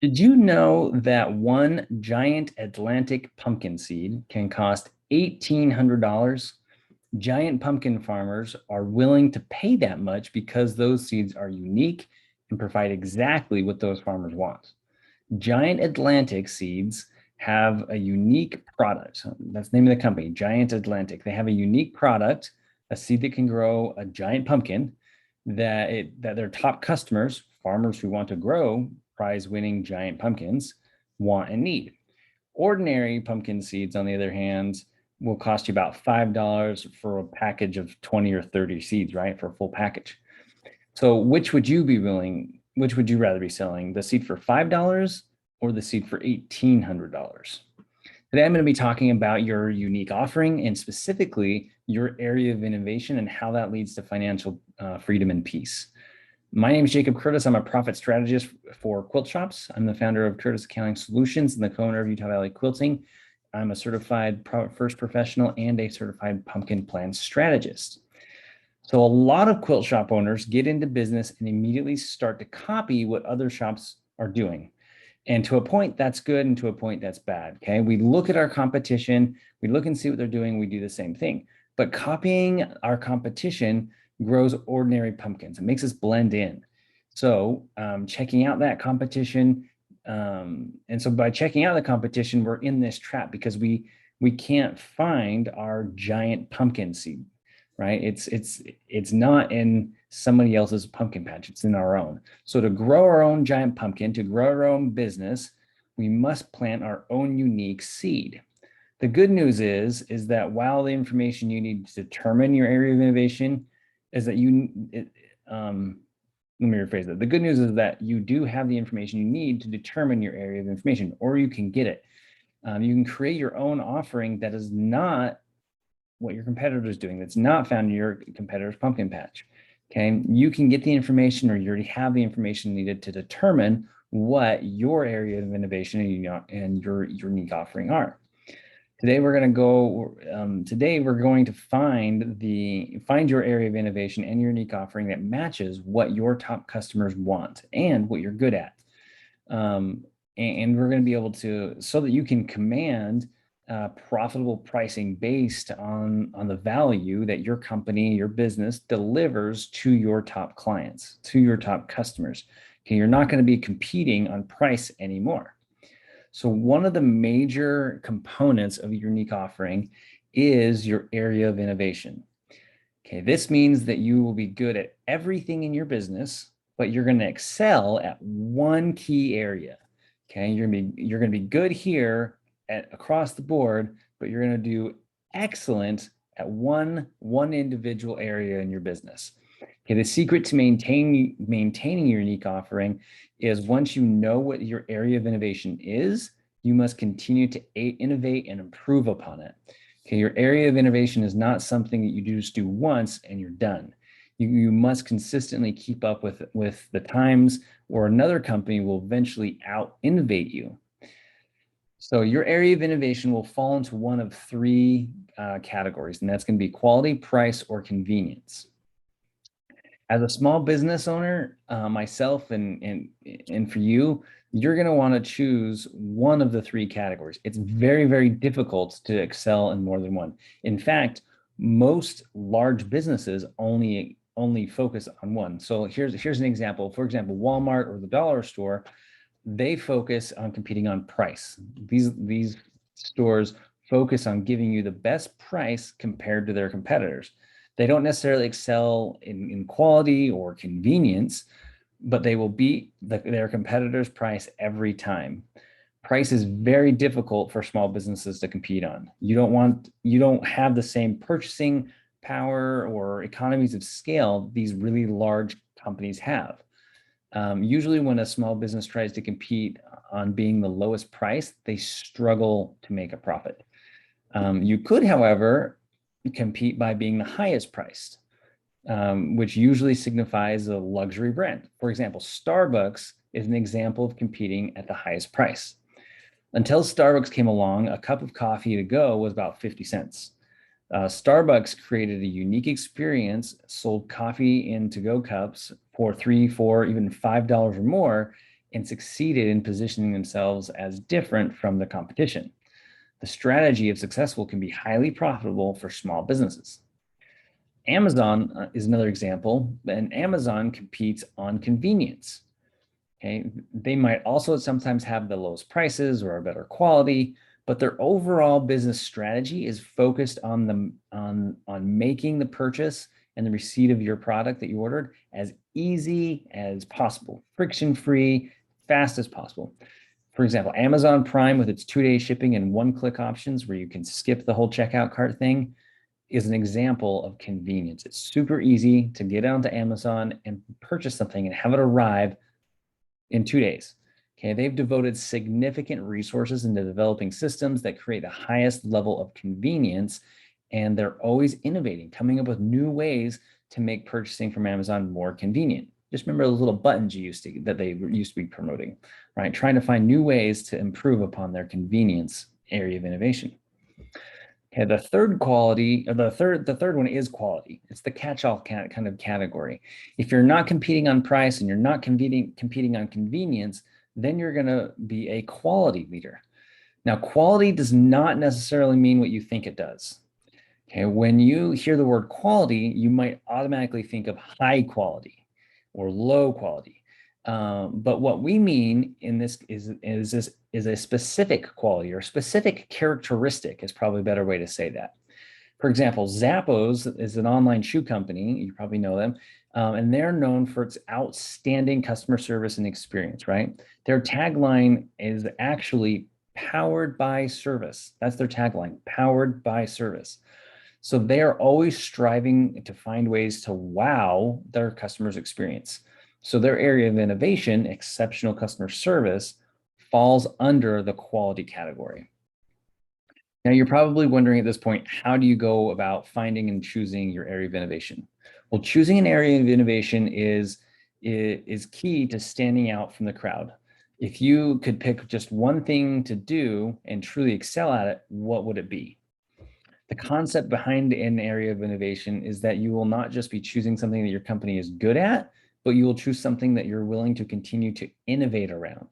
Did you know that one giant Atlantic pumpkin seed can cost $1,800? Giant pumpkin farmers are willing to pay that much because those seeds are unique and provide exactly what those farmers want. Giant Atlantic seeds have a unique product. That's the name of the company, Giant Atlantic. They have a unique product, a seed that can grow a giant pumpkin that their top customers, farmers who want to grow prize-winning giant pumpkins, want and need. Ordinary pumpkin seeds, on the other hand, will cost you about $5 for a package of 20 or 30 seeds, right? For a full package. So which would you rather be selling? The seed for $5 or the seed for $1,800? Today, I'm going to be talking about your unique offering and specifically your area of innovation and how that leads to financial freedom and peace. My name is Jacob Curtis. I'm a profit strategist for Quilt Shops. I'm the founder of Curtis Accounting Solutions and the co-owner of Utah Valley Quilting. I'm a certified first professional and a certified pumpkin plan strategist. So a lot of quilt shop owners get into business and immediately start to copy what other shops are doing. And to a point, that's good, and to a point, that's bad. Okay, we look at our competition, we look and see what they're doing, we do the same thing. But copying our competition grows ordinary pumpkins. It makes us blend in. So checking out that competition, and so by checking out the competition, we're in this trap because we can't find our giant pumpkin seed, right? It's not in somebody else's pumpkin patch, it's in our own. So to grow our own giant pumpkin, to grow our own business, we must plant our own unique seed. The good news is that while the information you need to determine your area of innovation is that let me rephrase that. The good news is that you do have the information you need to determine your area of information, or you can get it. You can create your own offering that is not what your competitor is doing, that's not found in your competitor's pumpkin patch. Okay, you can get the information, or you already have the information needed to determine what your area of innovation and your unique offering are. Today we're going to find your area of innovation and your unique offering that matches what your top customers want and what you're good at. And we're going to be able to, so that you can command profitable pricing based on the value that your company, your business delivers to your top clients, to your top customers. Okay, you're not going to be competing on price anymore. So one of the major components of your unique offering is your area of innovation. Okay, this means that you will be good at everything in your business, but you're going to excel at one key area. Okay, you're going to be good here across the board, but you're going to do excellent at one individual area in your business. Okay, the secret to maintaining your unique offering is once you know what your area of innovation is, you must continue to innovate and improve upon it. Okay, your area of innovation is not something that you just do once and you're done. You must consistently keep up with the times, or another company will eventually out-innovate you. So your area of innovation will fall into one of three categories, and that's going to be quality, price, or convenience. As a small business owner, myself and for you, you're going to want to choose one of the three categories. It's very, very difficult to excel in more than one. In fact, most large businesses only focus on one. So here's an example. For example, Walmart or the dollar store, they focus on competing on price. These stores focus on giving you the best price compared to their competitors. They don't necessarily excel in quality or convenience, but they will beat their competitors' price every time. Price is very difficult for small businesses to compete on. You don't have the same purchasing power or economies of scale these really large companies have. Usually when a small business tries to compete on being the lowest price, they struggle to make a profit. You could, however, compete by being the highest priced, which usually signifies a luxury brand. For example, Starbucks is an example of competing at the highest price. Until Starbucks came along, a cup of coffee to go was about 50 cents. Starbucks created a unique experience, sold coffee in to-go cups for $3, $4, even $5 or more, and succeeded in positioning themselves as different from the competition. The strategy of successful can be highly profitable for small businesses. Amazon is another example, and Amazon competes on convenience. Okay, they might also sometimes have the lowest prices or a better quality, but their overall business strategy is focused on making the purchase and the receipt of your product that you ordered as easy as possible, friction-free, fast as possible. For example, Amazon Prime with its 2-day shipping and one-click options where you can skip the whole checkout cart thing is an example of convenience. It's super easy to get onto Amazon and purchase something and have it arrive in 2 days. Okay, they've devoted significant resources into developing systems that create the highest level of convenience, and they're always innovating, coming up with new ways to make purchasing from Amazon more convenient. Just remember those little buttons that they used to be promoting, right? Trying to find new ways to improve upon their convenience area of innovation. Okay, the third one is quality. It's the catch-all kind of category. If you're not competing on price and you're not competing on convenience, then you're going to be a quality leader. Now, quality does not necessarily mean what you think it does. Okay, when you hear the word quality, you might automatically think of high quality or low quality. But what we mean in this is a specific quality or specific characteristic is probably a better way to say that. For example, Zappos is an online shoe company. You probably know them. And they're known for its outstanding customer service and experience, right? Their tagline is actually powered by service. That's their tagline, powered by service. So they are always striving to find ways to wow their customers' experience. So their area of innovation, exceptional customer service, falls under the quality category. Now you're probably wondering at this point, how do you go about finding and choosing your area of innovation? Well, choosing an area of innovation is key to standing out from the crowd. If you could pick just one thing to do and truly excel at it, what would it be? The concept behind an area of innovation is that you will not just be choosing something that your company is good at, but you will choose something that you're willing to continue to innovate around,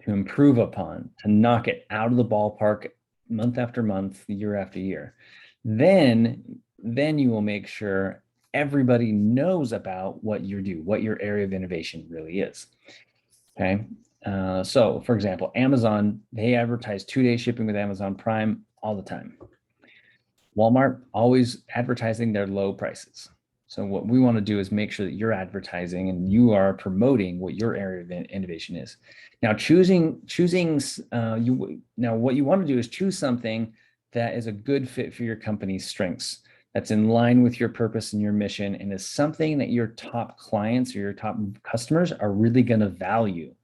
to improve upon, to knock it out of the ballpark month after month, year after year. Then you will make sure everybody knows about what you do, what your area of innovation really is. Okay. So for example, Amazon, they advertise 2-day shipping with Amazon Prime all the time. Walmart always advertising their low prices. So what we want to do is make sure that you're advertising and you are promoting what your area of innovation is. Now, what you want to do is choose something that is a good fit for your company's strengths, that's in line with your purpose and your mission, and is something that your top clients or your top customers are really going to value.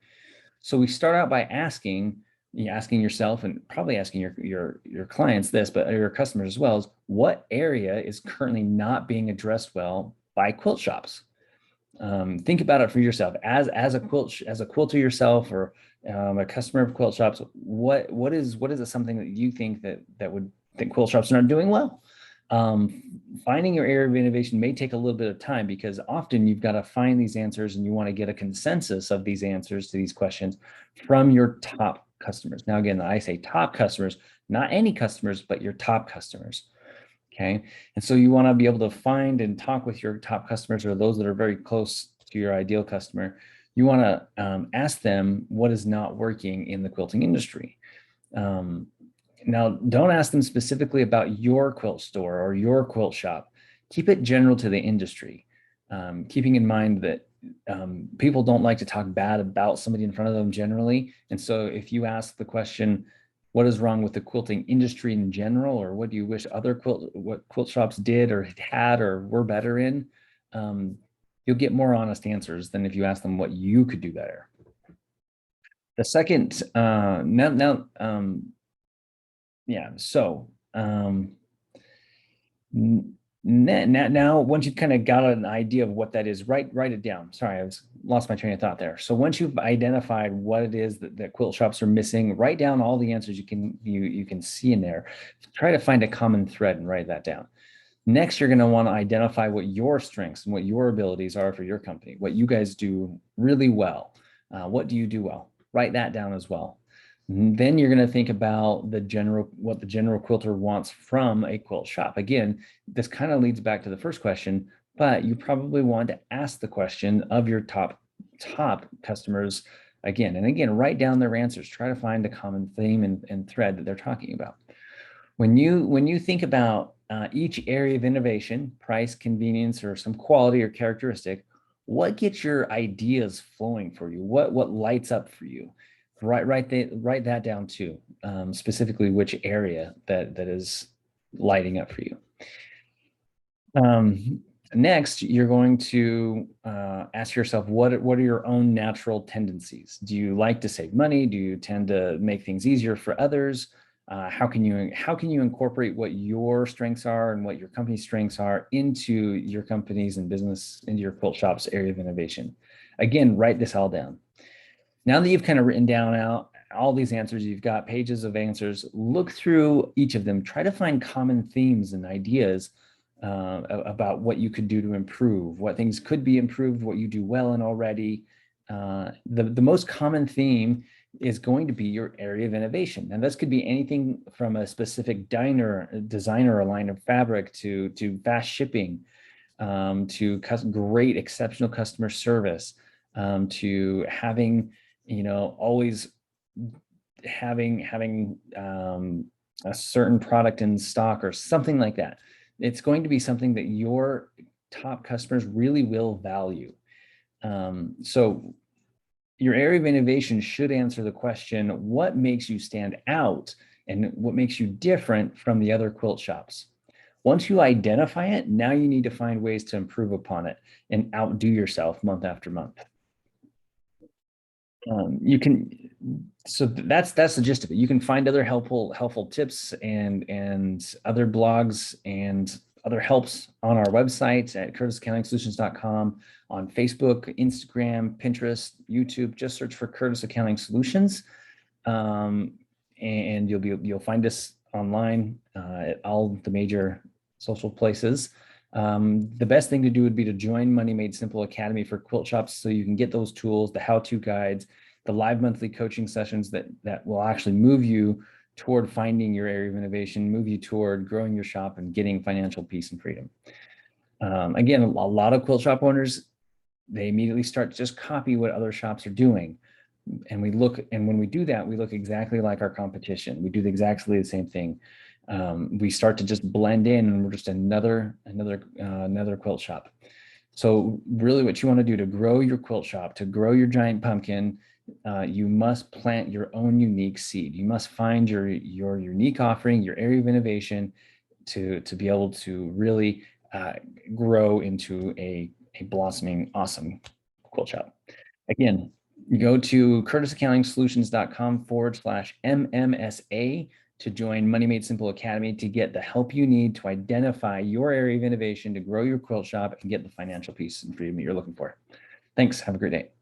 So we start out by asking yourself and probably asking your clients this, but your customers as well, is what area is currently not being addressed well by quilt shops? Think about it for yourself as a quilter yourself or a customer of quilt shops. What is it something that you think that quilt shops are not doing well? Finding your area of innovation may take a little bit of time because often you've got to find these answers and you want to get a consensus of these answers to these questions from your top customers. Now, again, I say top customers, not any customers, but your top customers. Okay. And so you want to be able to find and talk with your top customers or those that are very close to your ideal customer. You want to ask them what is not working in the quilting industry. Now, don't ask them specifically about your quilt store or your quilt shop. Keep it general to the industry, keeping in mind that people don't like to talk bad about somebody in front of them generally. And so if you ask the question, what is wrong with the quilting industry in general, or what do you wish other quilt shops did or had or were better in, you'll get more honest answers than if you ask them what you could do better. The second, now once you've kind of got an idea of what that is, write it down. Sorry, I lost my train of thought there. So once you've identified what it is that quilt shops are missing, write down all the answers you can see in there. Try to find a common thread and write that down. Next, you're going to want to identify what your strengths and what your abilities are for your company, what you guys do really well. What do you do well? Write that down as well. And then you're going to think about what the general quilter wants from a quilt shop. Again, this kind of leads back to the first question, but you probably want to ask the question of your top customers again and again. Write down their answers. Try to find a common theme and thread that they're talking about. When you think about each area of innovation, price, convenience, or some quality or characteristic, what gets your ideas flowing for you? What lights up for you? Write that down too. Specifically, which area that is lighting up for you. Next, you're going to ask yourself, what are your own natural tendencies? Do you like to save money? Do you tend to make things easier for others? How can you incorporate what your strengths are and what your company's strengths are into your company's and business, into your quilt shop's area of innovation? Again, write this all down. Now that you've kind of written down all these answers, you've got pages of answers, look through each of them, try to find common themes and ideas about what you could do to improve, what things could be improved, what you do well in already. The most common theme is going to be your area of innovation. And this could be anything from a specific designer or line of fabric to fast shipping, to great, exceptional customer service, to having, always having a certain product in stock or something like that. It's going to be something that your top customers really will value. So your area of innovation should answer the question, what makes you stand out and what makes you different from the other quilt shops? Once you identify it, now you need to find ways to improve upon it and outdo yourself month after month. So that's the gist of it. You can find other helpful tips and other blogs and other helps on our website at curtisaccountingsolutions.com, on Facebook, Instagram, Pinterest, YouTube. Just search for Curtis Accounting Solutions, and you'll find us online at all the major social places. The best thing to do would be to join Money Made Simple Academy for quilt shops, so you can get those tools, the how-to guides, the live monthly coaching sessions that will actually move you toward finding your area of innovation, move you toward growing your shop and getting financial peace and freedom. Again, a lot of quilt shop owners, they immediately start to just copy what other shops are doing. And when we do that, we look exactly like our competition. We do exactly the same thing. We start to just blend in, and we're just another quilt shop. So really what you want to do to grow your quilt shop, to grow your giant pumpkin, you must plant your own unique seed. You must find your unique offering, your area of innovation, to be able to really grow into a blossoming, awesome quilt shop. Again, you go to curtisaccountingsolutions.com/MMSA to join Money Made Simple Academy to get the help you need to identify your area of innovation, to grow your quilt shop and get the financial peace and freedom that you're looking for. Thanks. Have a great day.